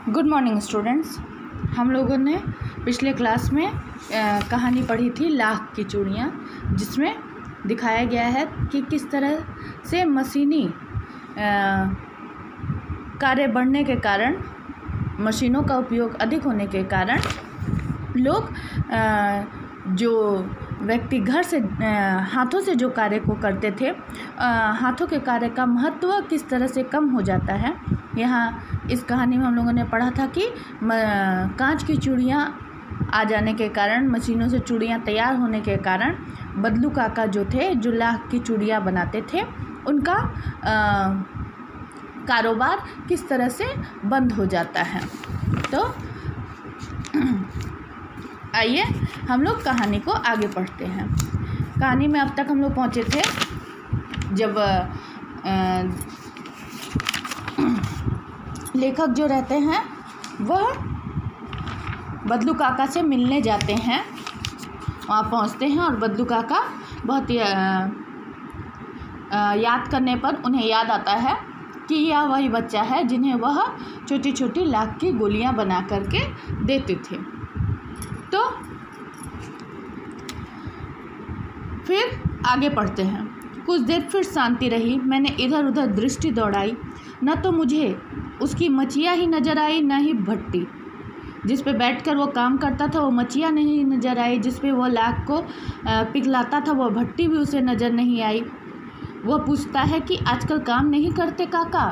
Good morning students. हम लोगों ने पिछले क्लास में कहानी पढ़ी थी लाख की चूड़ियाँ, जिसमें दिखाया गया है कि किस तरह से मशीनी कार्य बढ़ने के कारण, मशीनों का उपयोग अधिक होने के कारण लोग जो व्यक्ति घर से हाथों से जो कार्य को करते थे, हाथों के कार्य का महत्व किस तरह से कम हो जाता है। यहाँ इस कहानी में हम लोगों ने पढ़ा था कि कांच की चूड़ियाँ आ जाने के कारण, मशीनों से चूड़ियाँ तैयार होने के कारण बदलू काका जो थे, जो लाख की चूड़ियाँ बनाते थे, उनका कारोबार किस तरह से बंद हो जाता है। तो आइए हम लोग कहानी को आगे पढ़ते हैं। कहानी में अब तक हम लोग पहुँचे थे जब लेखक जो रहते हैं वह बदलू काका से मिलने जाते हैं। वहाँ पहुँचते हैं और बदलू काका बहुत याद करने पर उन्हें याद आता है कि यह वही बच्चा है जिन्हें वह छोटी छोटी लाख की गोलियाँ बना करके देते थे। तो फिर आगे पढ़ते हैं। कुछ देर फिर शांति रही। मैंने इधर उधर दृष्टि दौड़ाई। न तो मुझे उसकी मचिया ही नज़र आई, न ही भट्टी जिस पे बैठकर वो काम करता था वो मचिया नहीं नज़र आई, जिस पे वो लाख को पिघलाता था वो भट्टी भी उसे नज़र नहीं आई। वह पूछता है कि आजकल काम नहीं करते काका?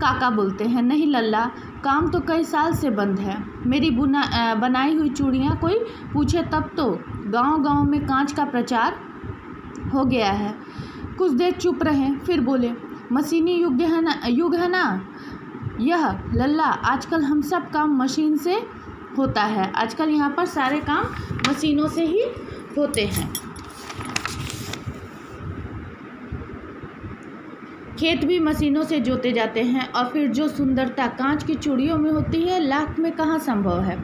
काका बोलते हैं, नहीं लल्ला, काम तो कई साल से बंद है। मेरी बनाई हुई चूड़ियाँ कोई पूछे तब तो गांव-गांव में कांच का प्रचार हो गया है। कुछ देर चुप रहे, फिर बोले, मशीनी युग है ना यह लल्ला। आजकल हम सब काम मशीन से होता है। आजकल यहाँ पर सारे काम मशीनों से ही होते हैं। खेत भी मशीनों से जोते जाते हैं और फिर जो सुंदरता कांच की चूड़ियों में होती है लाख में कहाँ संभव है।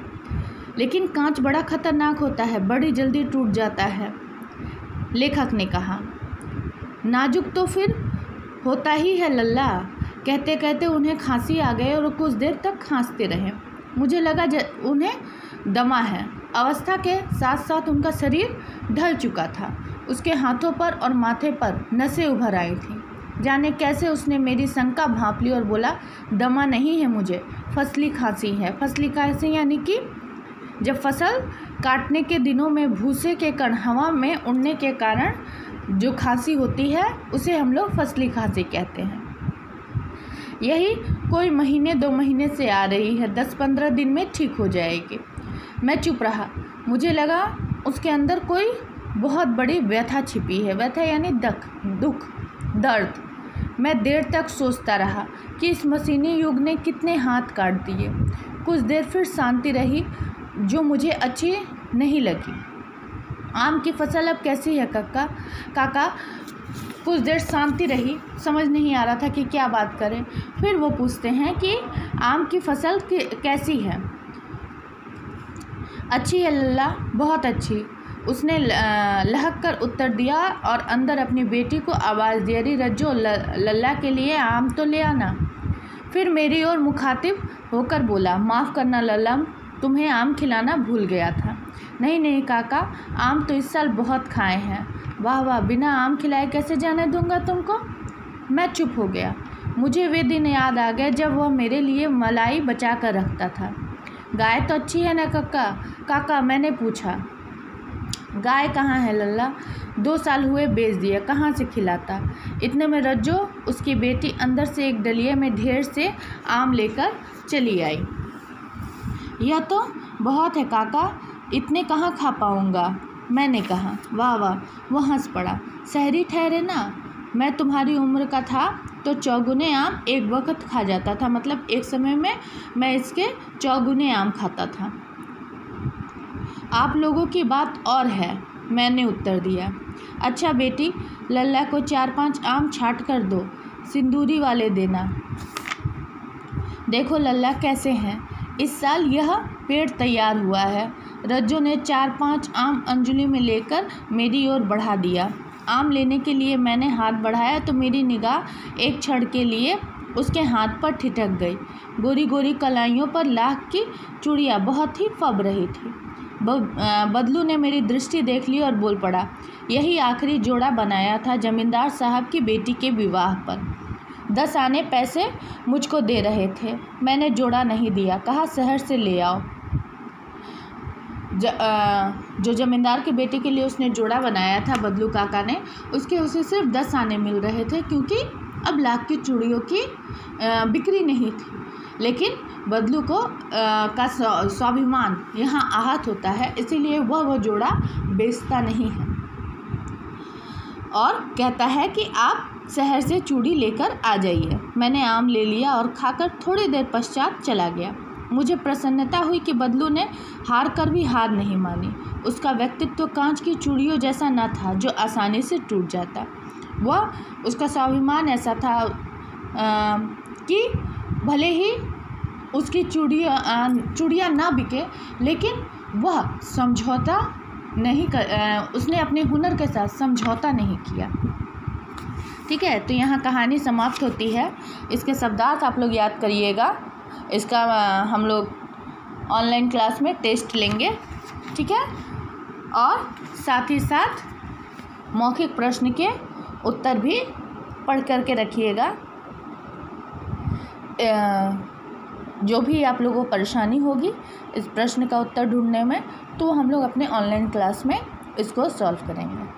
लेकिन कांच बड़ा खतरनाक होता है, बड़ी जल्दी टूट जाता है, लेखक ने कहा। नाजुक तो फिर होता ही है लल्ला। कहते कहते उन्हें खांसी आ गई और कुछ देर तक खांसते रहे। मुझे लगा उन्हें दमा है। अवस्था के साथ साथ उनका शरीर ढल चुका था। उसके हाथों पर और माथे पर नसें उभर आई थीं। जाने कैसे उसने मेरी शंका भांप ली और बोला, दमा नहीं है मुझे, फसली खांसी है। फसली खांसी यानी कि जब फसल काटने के दिनों में भूसे के कण हवा में उड़ने के कारण जो खांसी होती है उसे हम लोग फसली खांसी कहते हैं। यही कोई महीने 2 महीने से आ रही है, 10-15 दिन में ठीक हो जाएगी। मैं चुप रहा। मुझे लगा उसके अंदर कोई बहुत बड़ी व्यथा छिपी है। व्यथा यानी दुख, दर्द। मैं देर तक सोचता रहा कि इस मशीनी युग ने कितने हाथ काट दिए। कुछ देर फिर शांति रही जो मुझे अच्छी नहीं लगी। आम की फसल अब कैसी है काका? कुछ देर शांति रही, समझ नहीं आ रहा था कि क्या बात करें। फिर वो पूछते हैं कि आम की फसल कैसी है? अच्छी है लल्ला, बहुत अच्छी, उसने लहक कर उत्तर दिया और अंदर अपनी बेटी को आवाज़ दी, अरे रज्जो, लल्ला के लिए आम तो ले आना। फिर मेरी ओर मुखातिब होकर बोला, माफ़ करना लल्ला, तुम्हें आम खिलाना भूल गया था। नहीं काका, आम तो इस साल बहुत खाए हैं। वाह वाह, बिना आम खिलाए कैसे जाने दूंगा तुमको? मैं चुप हो गया। मुझे वे दिन याद आ गए जब वह मेरे लिए मलाई बचा कर रखता था। गाय तो अच्छी है ना काका? मैंने पूछा। गाय कहाँ है लल्ला? 2 साल हुए बेच दिया, कहाँ से खिलाता? इतने में रज्जो, उसकी बेटी, अंदर से एक डलिये में ढेर से आम लेकर चली आई। यह तो बहुत है काका, इतने कहाँ खा पाऊँगा? मैंने कहा। वाह वाह, वो हंस पड़ा। शहरी ठहरे ना, मैं तुम्हारी उम्र का था तो चौगुने आम एक वक्त खा जाता था। मतलब एक समय में मैं इसके चौगुने आम खाता था। आप लोगों की बात और है, मैंने उत्तर दिया। अच्छा बेटी, लल्ला को 4-5 आम छाट कर दो, सिंदूरी वाले देना। देखो लल्ला कैसे हैं, इस साल यह पेड़ तैयार हुआ है। रज्जो ने 4-5 आम अंजलि में लेकर मेरी ओर बढ़ा दिया। आम लेने के लिए मैंने हाथ बढ़ाया तो मेरी निगाह एक क्षण के लिए उसके हाथ पर ठिठक गई। गोरी गोरी कलाइयों पर लाख की चूड़ियाँ बहुत ही फब रही थी। बदलू ने मेरी दृष्टि देख ली और बोल पड़ा, यही आखिरी जोड़ा बनाया था जमींदार साहब की बेटी के विवाह पर। 10 आने पैसे मुझको दे रहे थे, मैंने जोड़ा नहीं दिया, कहा शहर से ले आओ। जो जमींदार की बेटी के लिए उसने जोड़ा बनाया था बदलू काका ने, उसे सिर्फ 10 आने मिल रहे थे, क्योंकि अब लाख की चूड़ियों की बिक्री नहीं थी। लेकिन बदलू को का स्वाभिमान यहाँ आहत होता है, इसीलिए वह जोड़ा बेचता नहीं है और कहता है कि आप शहर से चूड़ी लेकर आ जाइए। मैंने आम ले लिया और खाकर थोड़ी देर पश्चात चला गया। मुझे प्रसन्नता हुई कि बदलू ने हार कर भी हार नहीं मानी। उसका व्यक्तित्व कांच की चूड़ियों जैसा न था जो आसानी से टूट जाता। उसका स्वाभिमान ऐसा था कि भले ही उसकी चूड़ियाँ ना बिके, लेकिन वह समझौता नहीं उसने अपने हुनर के साथ समझौता नहीं किया। ठीक है, तो यहाँ कहानी समाप्त होती है। इसके शब्दार्थ आप लोग याद करिएगा। इसका हम लोग ऑनलाइन क्लास में टेस्ट लेंगे, ठीक है। और साथ ही साथ मौखिक प्रश्न के उत्तर भी पढ़ करके रखिएगा। जो भी आप लोगों को परेशानी होगी इस प्रश्न का उत्तर ढूंढने में, तो हम लोग अपने ऑनलाइन क्लास में इसको सॉल्व करेंगे।